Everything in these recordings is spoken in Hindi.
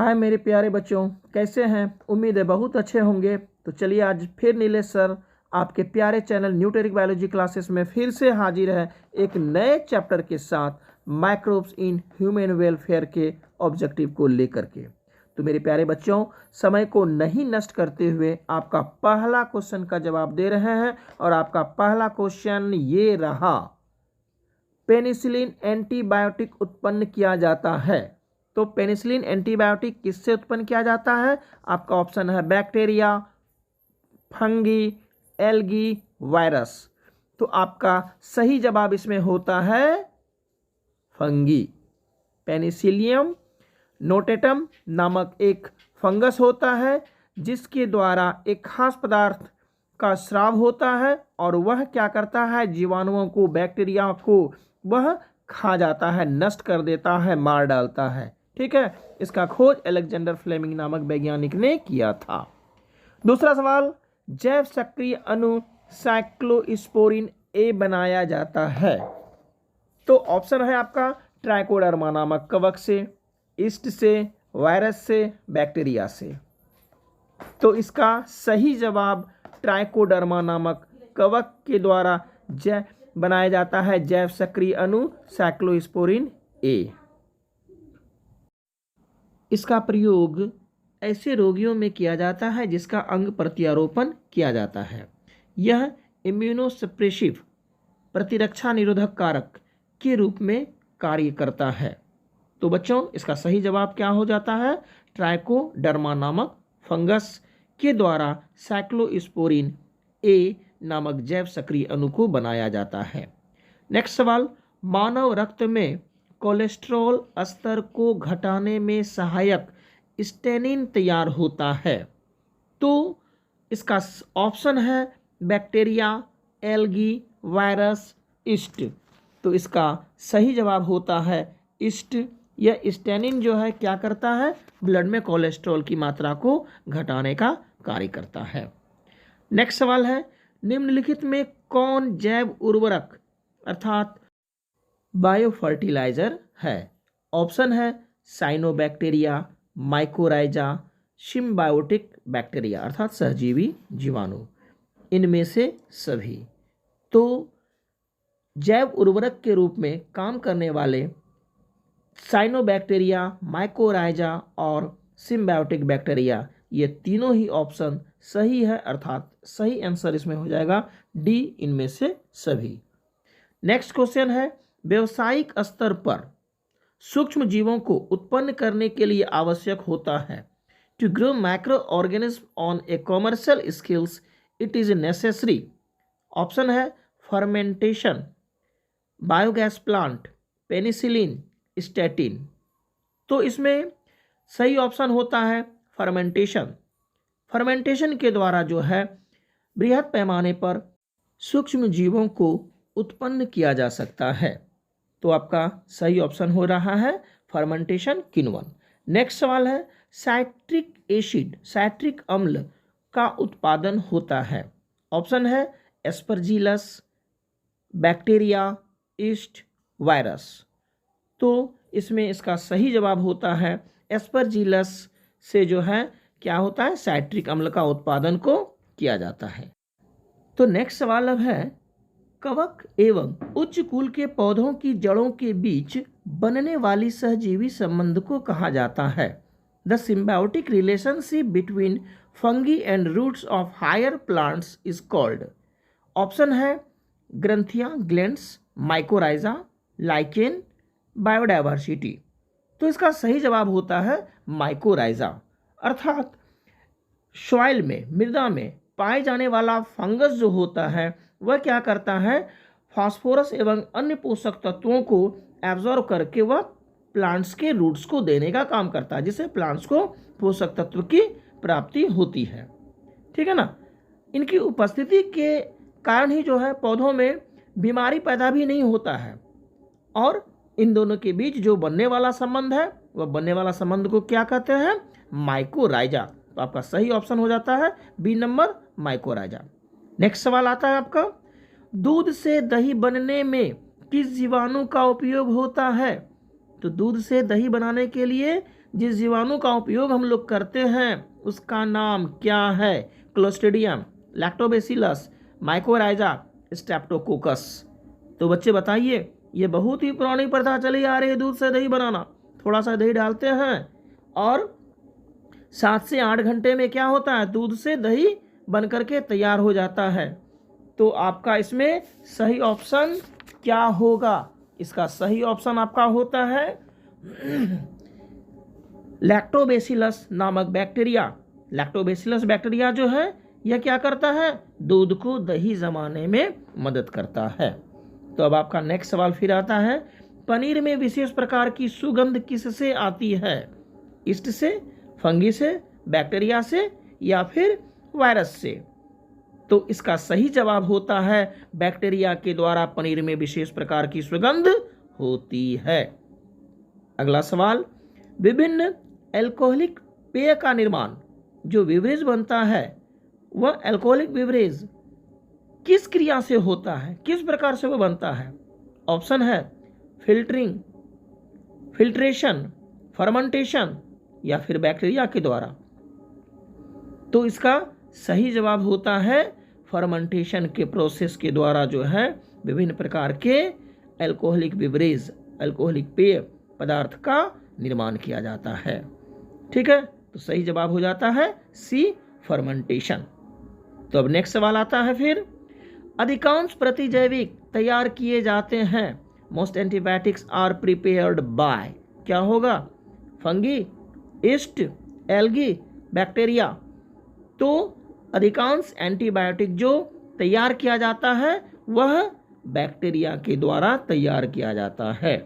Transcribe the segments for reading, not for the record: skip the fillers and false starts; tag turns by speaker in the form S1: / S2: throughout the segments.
S1: हाय मेरे प्यारे बच्चों, कैसे हैं? उम्मीद है बहुत अच्छे होंगे। तो चलिए आज फिर नीलेश सर आपके प्यारे चैनल न्यूटेरिक बायोलॉजी क्लासेस में फिर से हाजिर है एक नए चैप्टर के साथ, माइक्रोब्स इन ह्यूमन वेलफेयर के ऑब्जेक्टिव को लेकर के। तो मेरे प्यारे बच्चों, समय को नहीं नष्ट करते हुए आपका पहला क्वेश्चन का जवाब दे रहे हैं। और आपका पहला क्वेश्चन ये रहा, पेनिसिलिन एंटीबायोटिक उत्पन्न किया जाता है। तो पेनिसिलिन एंटीबायोटिक किससे उत्पन्न किया जाता है? आपका ऑप्शन है बैक्टीरिया, फंगी, एल्गी, वायरस। तो आपका सही जवाब इसमें होता है फंगी। पेनिसिलियम नोटेटम नामक एक फंगस होता है जिसके द्वारा एक खास पदार्थ का स्राव होता है और वह क्या करता है, जीवाणुओं को, बैक्टीरिया को वह खा जाता है, नष्ट कर देता है, मार डालता है। ठीक है, इसका खोज अलेक्जेंडर फ्लेमिंग नामक वैज्ञानिक ने किया था। दूसरा सवाल, जैव सक्रिय अणु साइक्लोस्पोरिन ए बनाया जाता है। तो ऑप्शन है आपका ट्राइकोडर्मा नामक कवक से, ईस्ट से, वायरस से, बैक्टीरिया से। तो इसका सही जवाब ट्राइकोडर्मा नामक कवक के द्वारा बनाया जाता है जैव सक्रिय अणु साइक्लोस्पोरिन ए। इसका प्रयोग ऐसे रोगियों में किया जाता है जिसका अंग प्रत्यारोपण किया जाता है। यह इम्यूनोसप्रेसिव प्रतिरक्षा निरोधक कारक के रूप में कार्य करता है। तो बच्चों, इसका सही जवाब क्या हो जाता है? ट्राइकोडर्मा नामक फंगस के द्वारा साइक्लोस्पोरिन ए नामक जैव सक्रिय अणु को बनाया जाता है। नेक्स्ट सवाल, मानव रक्त में कोलेस्ट्रॉल स्तर को घटाने में सहायक स्टेनिन तैयार होता है। तो इसका ऑप्शन है बैक्टीरिया, एल्गी, वायरस, ईस्ट। तो इसका सही जवाब होता है ईस्ट। यह स्टेनिन जो है क्या करता है, ब्लड में कोलेस्ट्रॉल की मात्रा को घटाने का कार्य करता है। नेक्स्ट सवाल है, निम्नलिखित में कौन जैव उर्वरक अर्थात बायोफर्टिलाइजर है? ऑप्शन है साइनोबैक्टीरिया, माइकोराइजा, सिम्बायोटिक बैक्टीरिया अर्थात सहजीवी जीवाणु, इनमें से सभी। तो जैव उर्वरक के रूप में काम करने वाले साइनोबैक्टीरिया, माइकोराइजा और सिम्बायोटिक बैक्टीरिया, ये तीनों ही ऑप्शन सही है, अर्थात सही आंसर इसमें हो जाएगा डी, इनमें से सभी। नेक्स्ट क्वेश्चन है, व्यावसायिक स्तर पर सूक्ष्म जीवों को उत्पन्न करने के लिए आवश्यक होता है। To grow microorganism on a commercial scales it is necessary. Option है fermentation, biogas plant, penicillin, statin. तो इसमें सही ऑप्शन होता है फर्मेंटेशन। फर्मेंटेशन के द्वारा जो है बृहद पैमाने पर सूक्ष्म जीवों को उत्पन्न किया जा सकता है। तो आपका सही ऑप्शन हो रहा है फर्मेंटेशन, किण्वन। नेक्स्ट सवाल है, साइट्रिक एसिड, साइट्रिक अम्ल का उत्पादन होता है। ऑप्शन है एस्परजिलस, बैक्टीरिया, ईस्ट, वायरस। तो इसमें इसका सही जवाब होता है एस्परजिलस से जो है क्या होता है, साइट्रिक अम्ल का उत्पादन को किया जाता है। तो नेक्स्ट सवाल अब है, कवक एवं उच्च कुल के पौधों की जड़ों के बीच बनने वाली सहजीवी संबंध को कहा जाता है। The symbiotic relationship between fungi and roots of higher plants is called. Option है ग्रंथियां, ग्लैंड्स, माइकोराइजा, लाइकेन, बायोडाइवर्सिटी। तो इसका सही जवाब होता है माइकोराइजा, अर्थात सॉइल में, मृदा में पाए जाने वाला फंगस जो होता है वह क्या करता है, फास्फोरस एवं अन्य पोषक तत्वों को एब्जॉर्ब करके वह प्लांट्स के रूट्स को देने का काम करता है, जिससे प्लांट्स को पोषक तत्व की प्राप्ति होती है। ठीक है ना। इनकी उपस्थिति के कारण ही जो है पौधों में बीमारी पैदा भी नहीं होता है। और इन दोनों के बीच जो बनने वाला संबंध है, वह बनने वाला संबंध को क्या कहते हैं, माइकोराइजा। तो आपका सही ऑप्शन हो जाता है बी नंबर, माइकोराइजा। नेक्स्ट सवाल आता है आपका, दूध से दही बनने में किस जीवाणु का उपयोग होता है? तो दूध से दही बनाने के लिए जिस जीवाणु का उपयोग हम लोग करते हैं उसका नाम क्या है? Clostridium, lactobacillus, mycorrhiza, Streptococcus. तो बच्चे बताइए, ये बहुत ही पुरानी प्रथा चली आ रही है दूध से दही बनाना। थोड़ा सा दही डालते हैं और 7 से 8 घंटे में क्या होता है, दूध से दही बन करके तैयार हो जाता है। तो आपका इसमें सही ऑप्शन क्या होगा? इसका सही ऑप्शन आपका होता है लैक्टोबैसिलस नामक बैक्टीरिया। लैक्टोबैसिलस बैक्टीरिया जो है यह क्या करता है, दूध को दही जमाने में मदद करता है। तो अब आपका नेक्स्ट सवाल फिर आता है, पनीर में विशेष प्रकार की सुगंध किससे आती है? ईस्ट से, फंगी से, बैक्टीरिया से या फिर वायरस से? तो इसका सही जवाब होता है बैक्टीरिया के द्वारा पनीर में विशेष प्रकार की सुगंध होती है। अगला सवाल, विभिन्न अल्कोहलिक पेय का निर्माण जो बिवरेज बनता है वह अल्कोहलिक बिवरेज किस क्रिया से होता है, किस प्रकार से वह बनता है? ऑप्शन है फिल्टरिंग, फिल्ट्रेशन, फर्मेंटेशन या फिर बैक्टीरिया के द्वारा। तो इसका सही जवाब होता है फर्मेंटेशन के प्रोसेस के द्वारा जो है विभिन्न प्रकार के अल्कोहलिक बिवरेज, अल्कोहलिक पेय पदार्थ का निर्माण किया जाता है। ठीक है, तो सही जवाब हो जाता है सी, फर्मेंटेशन। तो अब नेक्स्ट सवाल आता है फिर, अधिकांश प्रतिजैविक तैयार किए जाते हैं। Most antibiotics are prepared by, क्या होगा? Fungi, yeast, algae, bacteria. तो अधिकांश एंटीबायोटिक जो तैयार किया जाता है वह बैक्टीरिया के द्वारा तैयार किया जाता है।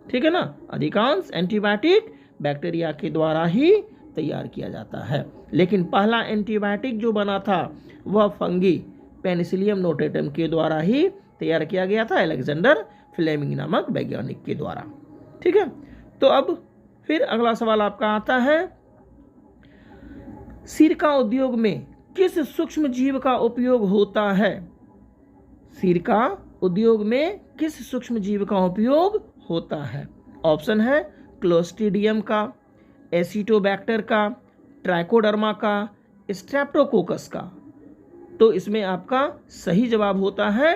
S1: ठीक है ना, अधिकांश एंटीबायोटिक बैक्टीरिया के द्वारा ही तैयार किया जाता है। लेकिन पहला एंटीबायोटिक जो बना था वह फंगी पेनिसिलियम नोटेटम के द्वारा ही तैयार किया गया था, अलेक्जेंडर फ्लेमिंग नामक वैज्ञानिक के द्वारा। ठीक है, तो अब फिर अगला सवाल आपका आता है, सिरका उद्योग में किस सूक्ष्म जीव का उपयोग होता है? सिरका उद्योग में किस सूक्ष्म जीव का उपयोग होता है? ऑप्शन है क्लोस्ट्रिडियम का, एसिटोबैक्टर का, ट्राइकोडर्मा का, स्ट्रेप्टोकोकस का। तो इसमें आपका सही जवाब होता है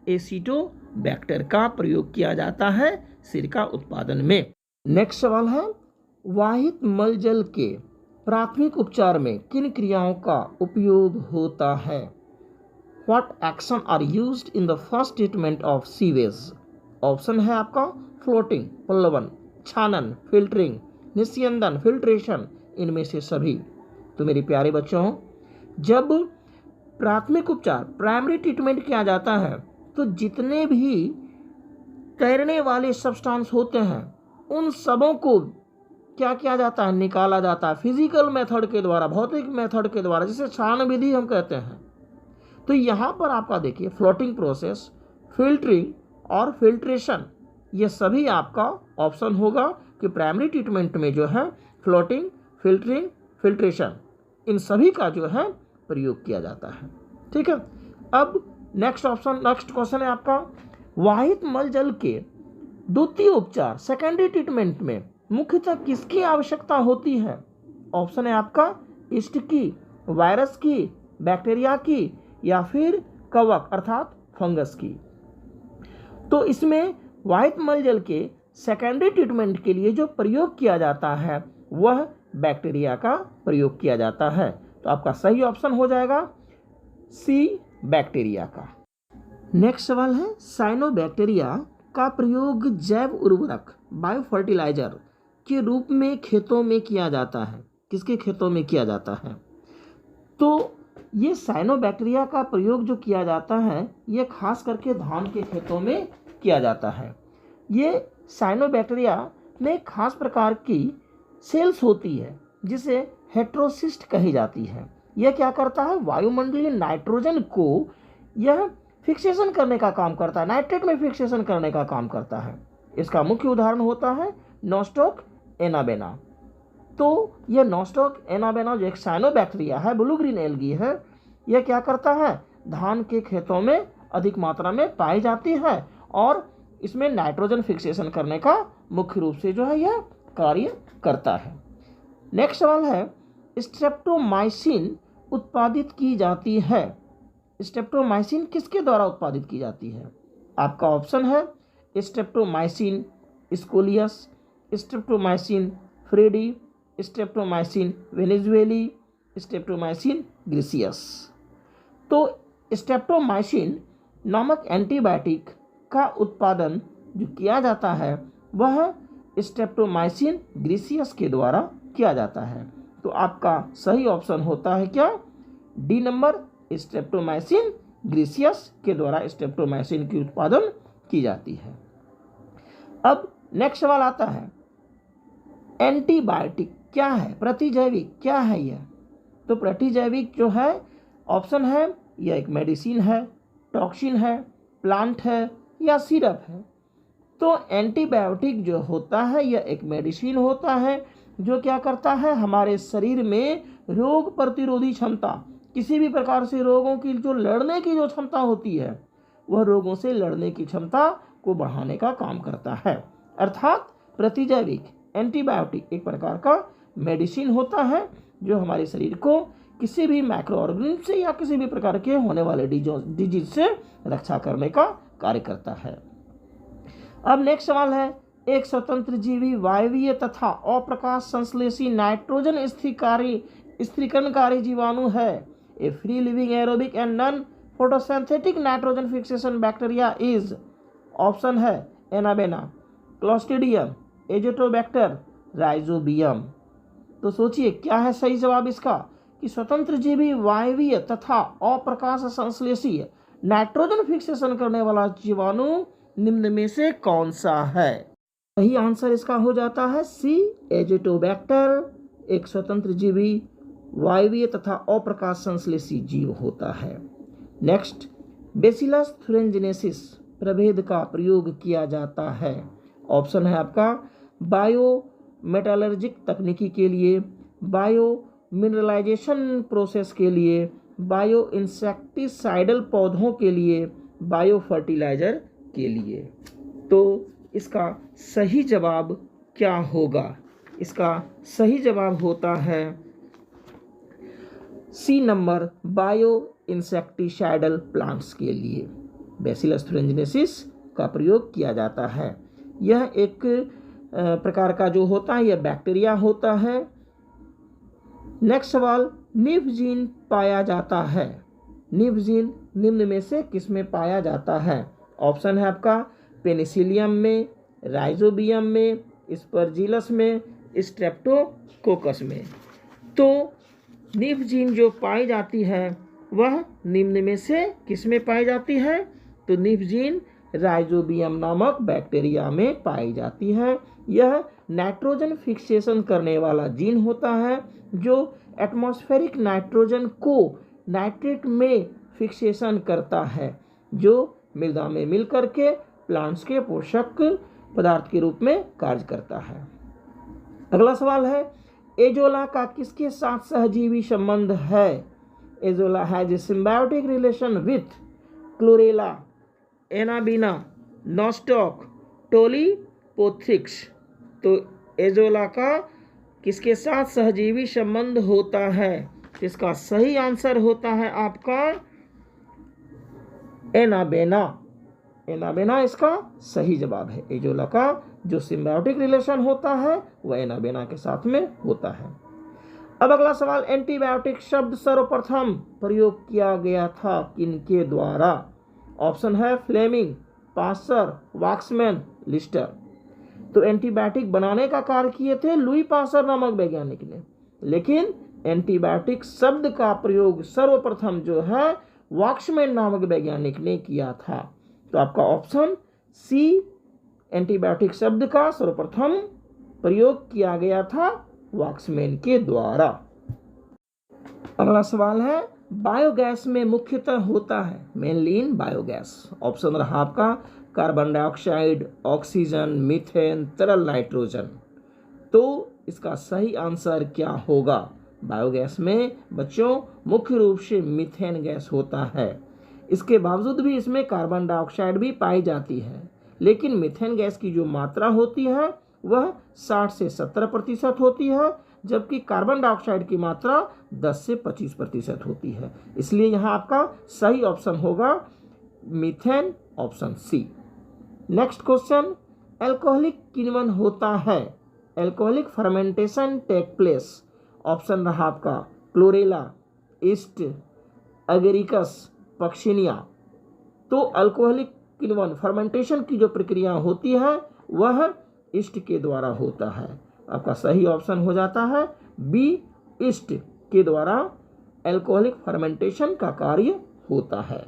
S1: एसिटोबैक्टर का प्रयोग किया जाता है सिरका उत्पादन में। नेक्स्ट सवाल है, वाहित मलजल के प्राथमिक उपचार में किन क्रियाओं का उपयोग होता है? What action are used in the first treatment of sewage? Option है आपका फ्लोटिंग, प्लवन, छानन, फिल्टरिंग, निस्यंदन, फिल्ट्रेशन, इनमें से सभी। तो मेरे प्यारे बच्चों, जब प्राथमिक उपचार, प्राइमरी ट्रीटमेंट किया जाता है तो जितने भी तैरने वाले सब्सटेंस होते हैं उन सबों को क्या किया जाता है, निकाला जाता है फिजिकल मेथड के द्वारा, भौतिक मेथड के द्वारा, जिसे छान विधि हम कहते हैं। तो यहाँ पर आपका देखिए फ्लोटिंग प्रोसेस, फिल्टरिंग और फिल्ट्रेशन, ये सभी आपका ऑप्शन होगा कि प्राइमरी ट्रीटमेंट में जो है फ्लोटिंग, फिल्टरिंग, फिल्ट्रेशन, इन सभी का जो है प्रयोग किया जाता है। ठीक है, अब नेक्स्ट क्वेश्चन है आपका, वाहित मल जल के द्वितीय उपचार, सेकेंडरी ट्रीटमेंट में मुख्यतः किसकी आवश्यकता होती है? ऑप्शन है आपका ईस्ट की, वायरस की, बैक्टीरिया की या फिर कवक अर्थात फंगस की। तो इसमें वाहित मल जल के सेकेंडरी ट्रीटमेंट के लिए जो प्रयोग किया जाता है वह बैक्टीरिया का प्रयोग किया जाता है। तो आपका सही ऑप्शन हो जाएगा सी, बैक्टीरिया का। नेक्स्ट सवाल है, साइनोबैक्टीरिया का प्रयोग जैव उर्वरक, बायो फर्टिलाइजर के रूप में खेतों में किया जाता है। किसके खेतों में किया जाता है? तो ये साइनोबैक्टीरिया का प्रयोग जो किया जाता है ये खास करके धान के खेतों में किया जाता है। ये साइनोबैक्टीरिया में खास प्रकार की सेल्स होती है जिसे हेट्रोसिस्ट कही जाती है। यह क्या करता है, वायुमंडलीय नाइट्रोजन को यह फिक्सेशन करने का काम करता है, नाइट्रेट में फिक्सेशन करने का काम करता है। इसका मुख्य उदाहरण होता है नॉस्टॉक एनाबेना। तो यह नॉस्टॉक एनाबेना जो एक साइनोबैक्टीरिया है, ब्लू ग्रीन एल्गी है, यह क्या करता है, धान के खेतों में अधिक मात्रा में पाई जाती है और इसमें नाइट्रोजन फिक्सेशन करने का मुख्य रूप से जो है यह कार्य करता है। नेक्स्ट सवाल है, स्ट्रेप्टोमाइसिन उत्पादित की जाती है। स्ट्रेप्टोमाइसिन किसके द्वारा उत्पादित की जाती है? आपका ऑप्शन है streptomycin scoleus, streptomycin fradiae, streptomycin venezuelae, streptomycin griseus. तो स्ट्रेप्टोमाइसिन नामक एंटीबायोटिक का उत्पादन जो किया जाता है वह स्ट्रेप्टोमाइसिन ग्रीसियस के द्वारा किया जाता है। तो आपका सही ऑप्शन होता है क्या? डी नंबर, स्ट्रेप्टोमाइसिन ग्रीसियस के द्वारा स्ट्रेप्टोमाइसिन की उत्पादन की जाती है। अब नेक्स्ट सवाल आता है, एंटीबायोटिक क्या है? प्रतिजैविक क्या है यह? तो प्रतिजैविक जो है ऑप्शन है, यह एक मेडिसिन है, टॉक्सिन है, प्लांट है या सिरप है। तो एंटीबायोटिक जो होता है यह एक मेडिसिन होता है जो क्या करता है, हमारे शरीर में रोग प्रतिरोधी क्षमता, किसी भी प्रकार से रोगों की जो लड़ने की जो क्षमता होती है वह रोगों से लड़ने की क्षमता को बढ़ाने का काम करता है। अर्थात प्रतिजैविक एंटीबायोटिक एक प्रकार का मेडिसिन होता है जो हमारे शरीर को किसी भी माइक्रो ऑर्गेनिज्म से या किसी भी प्रकार के होने वाले डिजीज से रक्षा करने का कार्य करता है। अब नेक्स्ट सवाल है, एक स्वतंत्र जीवी वायवीय तथा अप्रकाश संश्लेषी नाइट्रोजन स्थिरीकरणकारी जीवाणु है। A free living aerobic and non photosynthetic nitrogen fixation bacteria is, option है एनाबेना, क्लोस्ट्रीडियम, एजोटोबैक्टर, राइजोबियम। तो सोचिए क्या है सही जवाब इसका, कि स्वतंत्र जीवी वायवीय तथा अप्रकाश संश्लेषी नाइट्रोजन फिक्सेशन करने वाला जीवाणु निम्न में से कौन सा है? सही आंसर इसका हो जाता है सी, एजोटोबैक्टर एक स्वतंत्र जीवी वायवीय तथा अप्रकाश संश्लेषी जीव होता है। नेक्स्ट, बेसिलस थुरिनजेनेसिस प्रभेद का प्रयोग किया जाता है। ऑप्शन है आपका बायो मेटालर्जिक तकनीकी के लिए, बायो मिनरलाइजेशन प्रोसेस के लिए, बायो इंसेक्टिसाइडल पौधों के लिए, बायो फर्टिलाइजर के लिए। तो इसका सही जवाब क्या होगा? इसका सही जवाब होता है C number, bio insecticidal plants के लिए बेसिलस थुरिनजेनेसिस का प्रयोग किया जाता है। यह एक प्रकार का जो होता है यह बैक्टीरिया होता है। नेक्स्ट सवाल, निफ जीन पाया जाता है। निफ जीन निम्न में से किस में पाया जाता है? ऑप्शन है आपका पेनिसिलियम में, राइजोबियम में, स्पर्जिलस में, स्ट्रेप्टोकोकस में। तो निफ जीन जो पाई जाती है वह निम्न में से किस में पाई जाती है? तो निफ जीन राइजोबियम नामक बैक्टीरिया में पाई जाती है। यह नाइट्रोजन फिक्सेशन करने वाला जीन होता है जो एटमॉस्फेरिक नाइट्रोजन को नाइट्रेट में फिक्सेशन करता है, जो मृदा में मिल करके प्लांट्स के पोषक पदार्थ के रूप में कार्य करता है। अगला सवाल है, एजोला का किसके साथ सहजीवी संबंध है? Azolla has a symbiotic relation with Chlorella, Anabaena, Nostoc, Tolypothrix. तो एजोला का किसके साथ सहजीवी संबंध होता है? इसका सही आंसर होता है आपका एनाबेना। एनाबेना इसका सही जवाब है। एजोला का जो सिम्बायोटिक रिलेशन होता है वह एनाबेना के साथ में होता है। अब अगला सवाल, एंटीबायोटिक शब्द सर्वप्रथम प्रयोग किया गया था किनके द्वारा? ऑप्शन है फ्लेमिंग, पास्चर, वाक्समैन, लिस्टर। तो एंटीबायोटिक बनाने का कार्य किए थे लुई पास्चर नामक वैज्ञानिक ने, लेकिन एंटीबायोटिक शब्द का प्रयोग सर्वप्रथम जो है वाक्समैन नामक वैज्ञानिक ने किया था। तो आपका ऑप्शन सी, एंटीबायोटिक शब्द का सर्वप्रथम प्रयोग किया गया था वाक्समैन के द्वारा। अगला सवाल है, बायोगैस में मुख्यतः होता है मेनली इन बायोगैस। ऑप्शन रहा आपका कार्बन डाइऑक्साइड, ऑक्सीजन, मीथेन, तरल नाइट्रोजन। तो इसका सही आंसर क्या होगा? बायोगैस में बच्चों मुख्य रूप से मीथेन गैस होता है। इसके बावजूद भी इसमें कार्बन डाइऑक्साइड भी पाई जाती है, लेकिन मीथेन गैस की जो मात्रा होती है वह 60 से 70% होती है, जबकि कार्बन डाइऑक्साइड की मात्रा 10 से 25% होती है। इसलिए यहाँ आपका सही ऑप्शन होगा methane, option C. Next question, alcoholic किण्वन होता है, alcoholic fermentation take place. Option रहा आपका क्लोरेला, ईस्ट, एगेरिकस, पक्सिनिया। तो अल्कोहलिक किण्वन फर्मेंटेशन की जो प्रक्रिया होती है वह ईस्ट के द्वारा होता है। आपका सही ऑप्शन हो जाता है बी, ईस्ट के द्वारा अल्कोहलिक फर्मेंटेशन का कार्य होता है।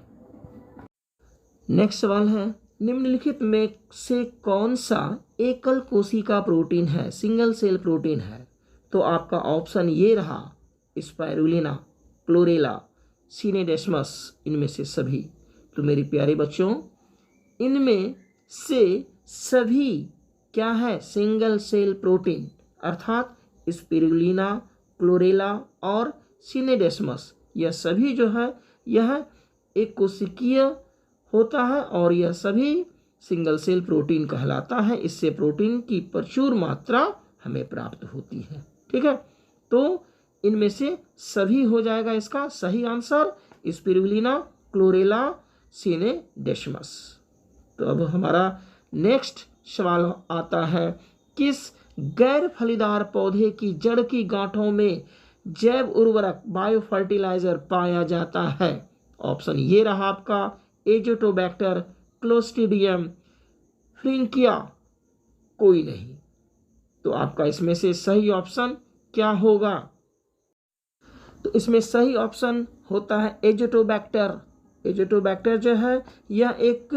S1: नेक्स्ट सवाल है, निम्नलिखित में से कौन सा एकल कोशिका प्रोटीन है, सिंगल सेल प्रोटीन है? तो आपका ऑप्शन ये रहा स्पाइरुलिना, क्लोरेला, सिनेडेस्मस, इनमें से सभी। तो मेरे प्यारे बच्चों, इनमें से सभी क्या है, सिंगल सेल प्रोटीन, अर्थात स्पिरुलिना, क्लोरेला और सिनेडेस्मस, यह सभी जो है यह एक कोशिकीय होता है और यह सभी सिंगल सेल प्रोटीन कहलाता है। इससे प्रोटीन की प्रचुर मात्रा हमें प्राप्त होती है। ठीक है, तो इनमें से सभी हो जाएगा इसका सही आंसर स्पिरुलिना, क्लोरेला, सिनेडेस्मस। तो अब हमारा नेक्स्ट सवाल आता है, किस गैर फलीदार पौधे की जड़ की गांठों में जैव उर्वरक बायो फर्टिलाइजर पाया जाता है? ऑप्शन ये रहा आपका एजोटोबैक्टर, क्लोस्ट्रिडियम, फ्रिंकिया, कोई नहीं। तो आपका इसमें से सही ऑप्शन क्या होगा? तो इसमें सही ऑप्शन होता है एजोटोबैक्टर। एजोटोबैक्टर जो है यह एक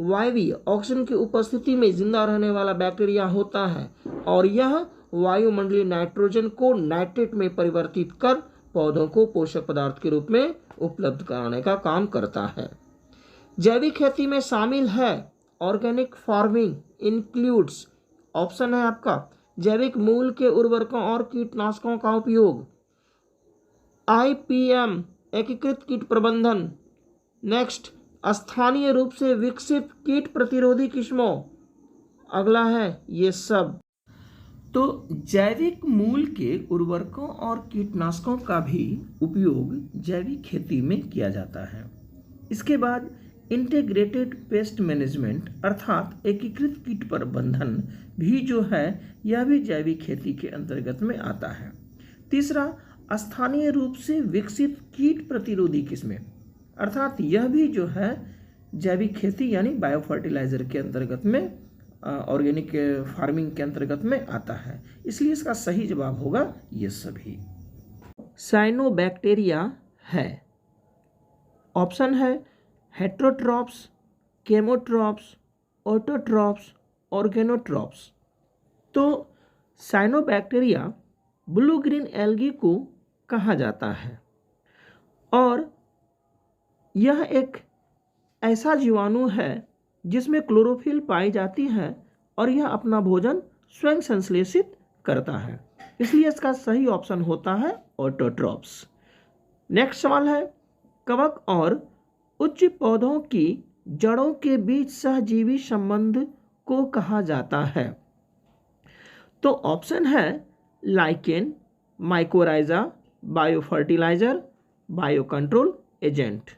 S1: वायवीय ऑक्सीजन की उपस्थिति में जिंदा रहने वाला बैक्टीरिया होता है और यह वायुमंडलीय नाइट्रोजन को नाइट्रेट में परिवर्तित कर पौधों को पोषक पदार्थ के रूप में उपलब्ध कराने का काम करता है। जैविक खेती में शामिल है, ऑर्गेनिक फार्मिंग इंक्लूड्स, ऑप्शन है आपका जैविक मूल के उर्वरकों और कीटनाशकों का उपयोग, IPM एकीकृत कीट प्रबंधन, नेक्स्ट स्थानीय रूप से विकसित कीट प्रतिरोधी किस्मों, अगला है ये सब। तो जैविक मूल के उर्वरकों और कीटनाशकों का भी उपयोग जैविक खेती में किया जाता है। इसके बाद इंटीग्रेटेड पेस्ट मैनेजमेंट अर्थात एकीकृत कीट प्रबंधन भी जो है यह भी जैविक खेती के अंतर्गत में आता है। तीसरा, स्थानीय रूप से विकसित कीट प्रतिरोधी किस्में अर्थात यह भी जो है जैविक खेती यानी बायो फर्टिलाइजर के अंतर्गत में, ऑर्गेनिक फार्मिंग के अंतर्गत में आता है। इसलिए इसका सही जवाब होगा ये सभी। साइनोबैक्टीरिया है, ऑप्शन है हेट्रोट्रॉप्स, केमोट्रॉप्स, ऑटोट्रॉप्स, ऑर्गेनोट्रॉप्स। तो साइनोबैक्टीरिया ब्लू ग्रीन एल्गी को कहा जाता है और यह एक ऐसा जीवाणु है जिसमें क्लोरोफिल पाई जाती है और यह अपना भोजन स्वयं संश्लेषित करता है। इसलिए इसका सही ऑप्शन होता है ऑटोट्रॉप्स। नेक्स्ट सवाल है, कवक और उच्च पौधों की जड़ों के बीच सहजीवी संबंध को कहा जाता है? तो ऑप्शन है lichen, mycorrhiza, biofertilizer, bio control agent.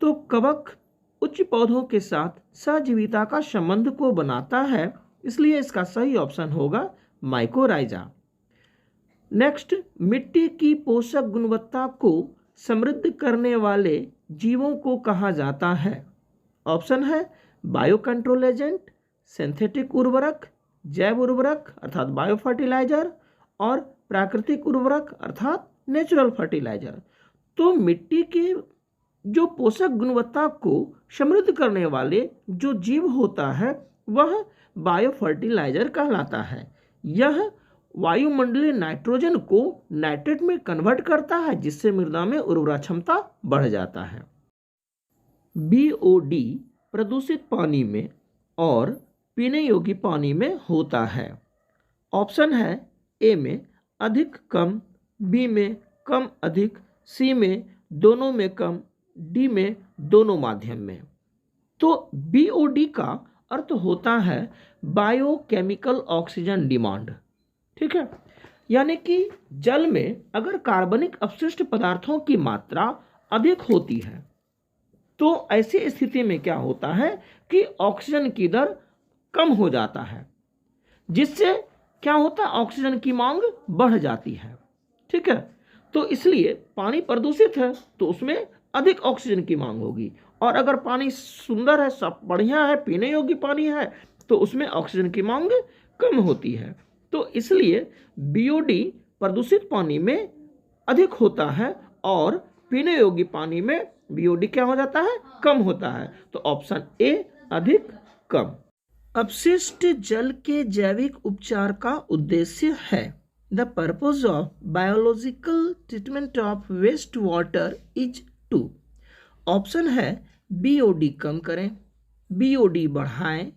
S1: तो कवक उच्च पौधों के साथ सहजीविता का संबंध को बनाता है, इसलिए इसका सही ऑप्शन होगा माइकोराइजा। नेक्स्ट, मिट्टी की पोषक गुणवत्ता को समृद्ध करने वाले जीवों को कहा जाता है? ऑप्शन है बायो कंट्रोल एजेंट, सिंथेटिक उर्वरक, जैव उर्वरक अर्थात बायो फर्टिलाइजर और प्राकृतिक उर्वरक अर्थात नेचुरल फर्टिलाइजर। तो मिट्टी के जो पोषक गुणवत्ता को समृद्ध करने वाले जो जीव होता है वह बायो फर्टिलाइजर कहलाता है। यह वायुमंडलीय नाइट्रोजन को नाइट्रेट में कन्वर्ट करता है जिससे मृदा में उर्वरा क्षमता बढ़ जाता है। BOD प्रदूषित पानी में और पीने योग्य पानी में होता है। ऑप्शन है ए में अधिक कम, बी में कम अधिक, सी में दोनों में कम, डी में दोनों माध्यम में। तो BOD का अर्थ होता है बायोकेमिकल ऑक्सीजन डिमांड। ठीक है, यानी कि जल में अगर कार्बनिक अपशिष्ट पदार्थों की मात्रा अधिक होती है तो ऐसी स्थिति में क्या होता है कि ऑक्सीजन की दर कम हो जाता है, जिससे क्या होता है, ऑक्सीजन की मांग बढ़ जाती है। ठीक है, तो इसलिए पानी प्रदूषित है तो उसमें अधिक ऑक्सीजन की मांग होगी, और अगर पानी सुंदर है, सब बढ़िया है, पीने योग्य पानी है, तो उसमें ऑक्सीजन की मांग कम होती है। तो इसलिए बीओडी प्रदूषित पानी में अधिक होता है और पीने योग्य पानी में बीओडी क्या हो जाता है, कम होता है। तो ऑप्शन ए अधिक कम। अपशिष्ट जल के जैविक उपचार का उद्देश्य है। The purpose of biological treatment of waste water is to. Option है बीओडी कम करें, बीओडी बढ़ाएं,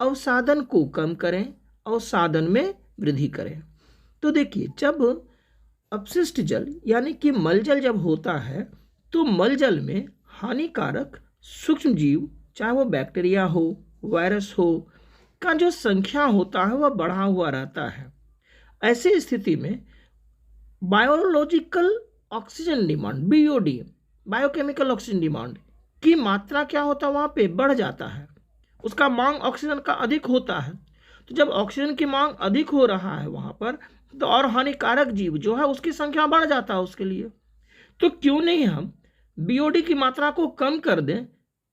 S1: अवसादन को कम करें, अवसादन में वृद्धि करें। तो देखिए, जब अपशिष्ट जल यानी कि मलजल जब होता है तो मलजल में हानिकारक सूक्ष्म जीव, चाहे वो बैक्टीरिया हो, वायरस हो, का जो संख्या होता है वह बढ़ा हुआ रहता है। ऐसी स्थिति में biological oxygen demand, BOD, biochemical oxygen demand की मात्रा क्या होता है, वहाँ पे बढ़ जाता है, उसका मांग ऑक्सीजन का अधिक होता है। तो जब ऑक्सीजन की मांग अधिक हो रहा है वहाँ पर, तो और हानिकारक जीव जो है उसकी संख्या बढ़ जाता है उसके लिए। तो क्यों नहीं हम बीओडी की मात्रा को कम कर दें,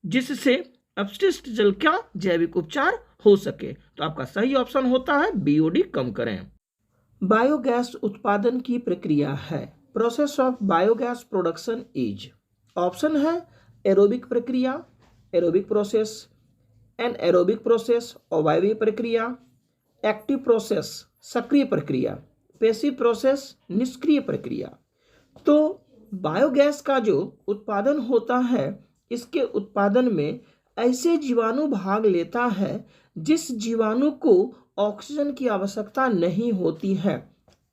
S1: जिससे अपशिष्ट जल का जैविक उपचार हो सके। तो आपका सही ऑप्शन होता है बीओडी कम करें। बायोगैस उत्पादन की प्रक्रिया है। Process of biogas production is. Option है एरोबिक प्रक्रिया, एरोबिक प्रोसेस, एनएरोबिक प्रोसेस, अवायवीय प्रक्रिया, एक्टिव प्रोसेस, सक्रिय प्रक्रिया, पैसिव प्रोसेस, निष्क्रिय प्रक्रिया। तो बायोगैस का जो उत्पादन होता है, इसके उत्पादन में ऐसे जीवाणु भाग लेता है जिस जीवाणु को ऑक्सीजन की आवश्यकता नहीं होती है।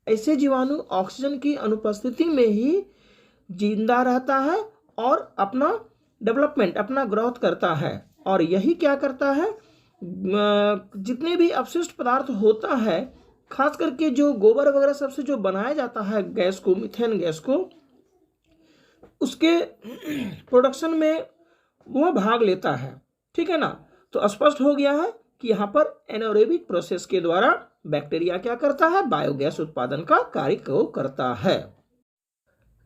S1: ऐसे जीवाणु ऑक्सीजन की अनुपस्थिति में ही जिंदा रहता है और अपना डेवलपमेंट, अपना ग्रोथ करता है। और यही क्या करता है, जितने भी अपशिष्ट पदार्थ होता है, खास करके जो गोबर वगैरह सबसे जो बनाया जाता है गैस को, मीथेन गैस को, उसके प्रोडक्शन में वह भाग लेता है। ठीक है ना। तो स्पष्ट हो गया है कि यहाँ पर एनारोबिक प्रोसेस के द्वारा बैक्टीरिया क्या करता है, बायोगैस उत्पादन का कार्य को करता है।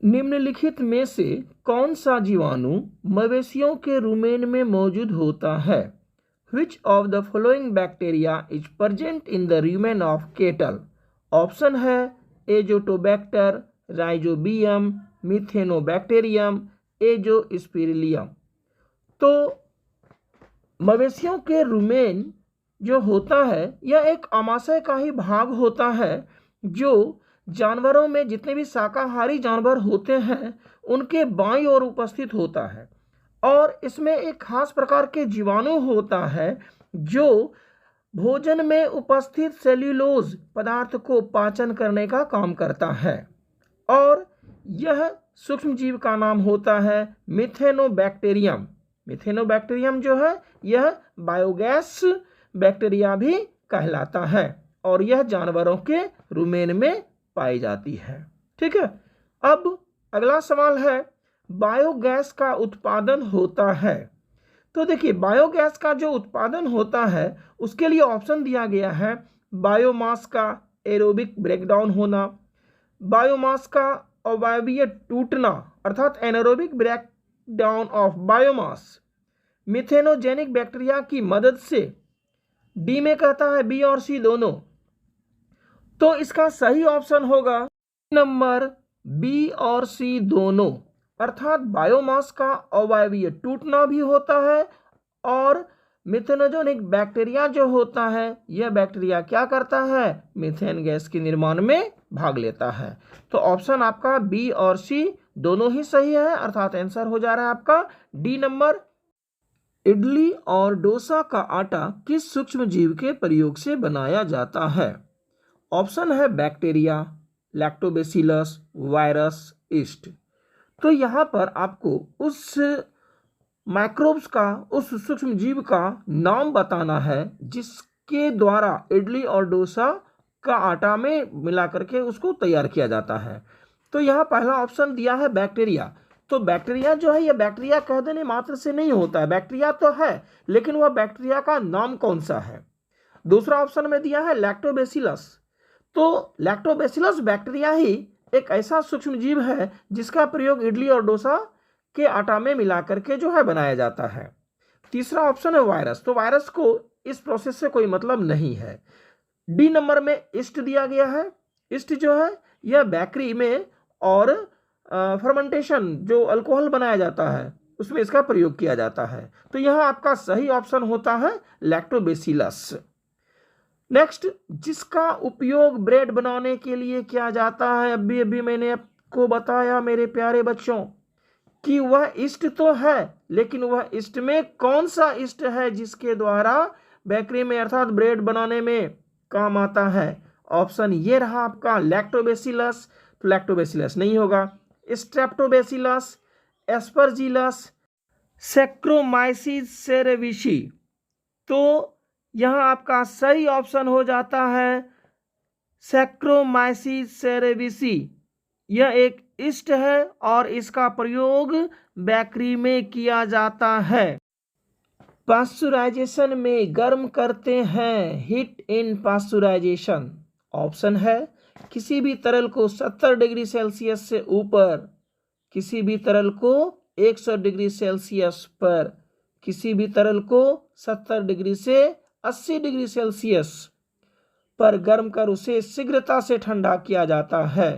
S1: निम्नलिखित में से कौन सा जीवाणु मवेशियों के रुमेन में मौजूद होता है? Which of the following bacteria is present in the rumen of cattle? Option है एजोटोबैक्टर, राइजोबियम, मिथेनोबैक्टीरियम, एजोस्पिरिलियम। तो मवेशियों के रुमेन जो होता है यह एक आमाशय का ही भाग होता है, जो जानवरों में जितने भी शाकाहारी जानवर होते हैं उनके बाईं ओर उपस्थित होता है। और इसमें एक खास प्रकार के जीवाणु होता है जो भोजन में उपस्थित सेल्यूलोज पदार्थ को पाचन करने का काम करता है। और यह सूक्ष्म जीव का नाम होता है मिथेनोबैक्टीरियम। मिथेनोबैक्टीरियम जो है यह बायोगैस बैक्टीरिया भी कहलाता है और यह जानवरों के रुमेन में पाई जाती है। ठीक है। अब अगला सवाल है, बायोगैस का उत्पादन होता है। तो देखिए, बायोगैस का जो उत्पादन होता है उसके लिए ऑप्शन दिया गया है बायोमास का एरोबिक ब्रेकडाउन होना, बायोमास का अवायवीय टूटना अर्थात anaerobic breakdown of biomass, methanogenic bacteria की मदद से। डी में कहता है बी और सी दोनों। तो इसका सही ऑप्शन होगा नंबर बी और सी दोनों, अर्थात बायोमास का अवायवीय टूटना भी होता है और मिथेनोजेनिक बैक्टीरिया जो होता है यह बैक्टीरिया क्या करता है, मीथेन गैस के निर्माण में भाग लेता है। तो ऑप्शन आपका बी और सी दोनों ही सही है, अर्थात आंसर हो जा रहा है आपका डी नंबर। इडली और डोसा का आटा किस सूक्ष्म जीव के प्रयोग से बनाया जाता है? ऑप्शन है बैक्टीरिया, लैक्टोबैसिलस, वायरस, ईस्ट। तो यहाँ पर आपको उस माइक्रोब्स का, उस सूक्ष्म जीव का नाम बताना है जिसके द्वारा इडली और डोसा का आटा में मिला करके उसको तैयार किया जाता है। तो यहाँ पहला ऑप्शन दिया है बैक्टीरिया। तो बैक्टीरिया जो है, यह बैक्टीरिया कह देने मात्र से नहीं होता है, बैक्टीरिया तो है, लेकिन वह बैक्टीरिया का नाम कौन सा है। दूसरा ऑप्शन में दिया है लैक्टोबैसिलस। तो लैक्टोबैसिलस बैक्टीरिया ही एक ऐसा सूक्ष्म जीव है जिसका प्रयोग इडली और डोसा के आटा में मिला करके जो है बनाया जाता है। तीसरा ऑप्शन है वायरस। तो वायरस को इस प्रोसेस से कोई मतलब नहीं है। डी नंबर में ईस्ट दिया गया है। ईस्ट जो है यह बेकरी में और फर्मेंटेशन जो अल्कोहल बनाया जाता है उसमें इसका प्रयोग किया जाता है। तो यह आपका सही ऑप्शन होता है लैक्टोबैसिलस। नेक्स्ट, जिसका उपयोग ब्रेड बनाने के लिए किया जाता है, अभी मैंने आपको बताया मेरे प्यारे बच्चों कि वह ईस्ट तो है, लेकिन वह ईस्ट में कौन सा ईस्ट है जिसके द्वारा बेकरी में अर्थात ब्रेड बनाने में काम आता है। ऑप्शन ये रहा आपका लैक्टोबैसिलस। तो लैक्टोबैसिलस नहीं होगा, स्ट्रेप्टोबैसिलस, एस्परजिलस, सैक्रोमाइसिस सेरेविसी। तो यहाँ आपका सही ऑप्शन हो जाता है सैक्रोमाइसिस सेरेविसी। यह एक ईस्ट है और इसका प्रयोग बेकरी में किया जाता है। पास्चुराइजेशन में गर्म करते हैं, हीट इन पास्चुराइजेशन। ऑप्शन है किसी भी तरल को 70 डिग्री सेल्सियस से ऊपर, किसी भी तरल को 100 डिग्री सेल्सियस पर, किसी भी तरल को 70 डिग्री से 80 डिग्री सेल्सियस पर गर्म कर उसे शीघ्रता से ठंडा किया जाता है।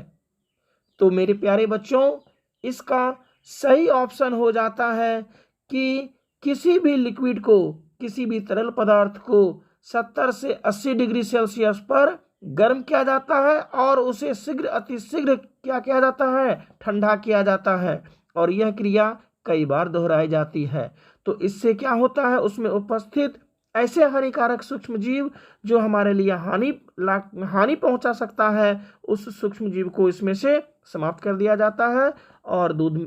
S1: तो मेरे प्यारे बच्चों, इसका सही ऑप्शन हो जाता है कि किसी भी लिक्विड को, किसी भी तरल पदार्थ को 70 से 80 डिग्री सेल्सियस पर गर्म किया जाता है और उसे शीघ्र अतिशीघ्र क्या किया जाता है, ठंडा किया जाता है। और यह क्रिया कई बार दोहराई जाती है। तो इससे क्या होता है, उसमें उपस्थित ऐसे हानिकारक सूक्ष्म जीव जो हमारे लिए हानि पहुंचा सकता है, उस सूक्ष्म जीव को इसमें से समाप्त कर दिया जाता है और दूध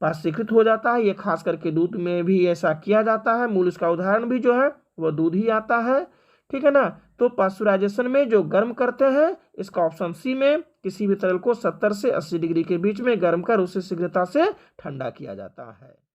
S1: पास्चुरीकृत हो जाता है। ये खास करके दूध में भी ऐसा किया जाता है। मूल इसका उदाहरण भी जो है वह दूध ही आता है, ठीक है ना। तो पास्चुराइजेशन में जो गर्म करते हैं, इसका ऑप्शन सी में किसी भी तरल को 70 से 80 डिग्री के बीच में गर्म कर उसे शीघ्रता से ठंडा किया जाता है।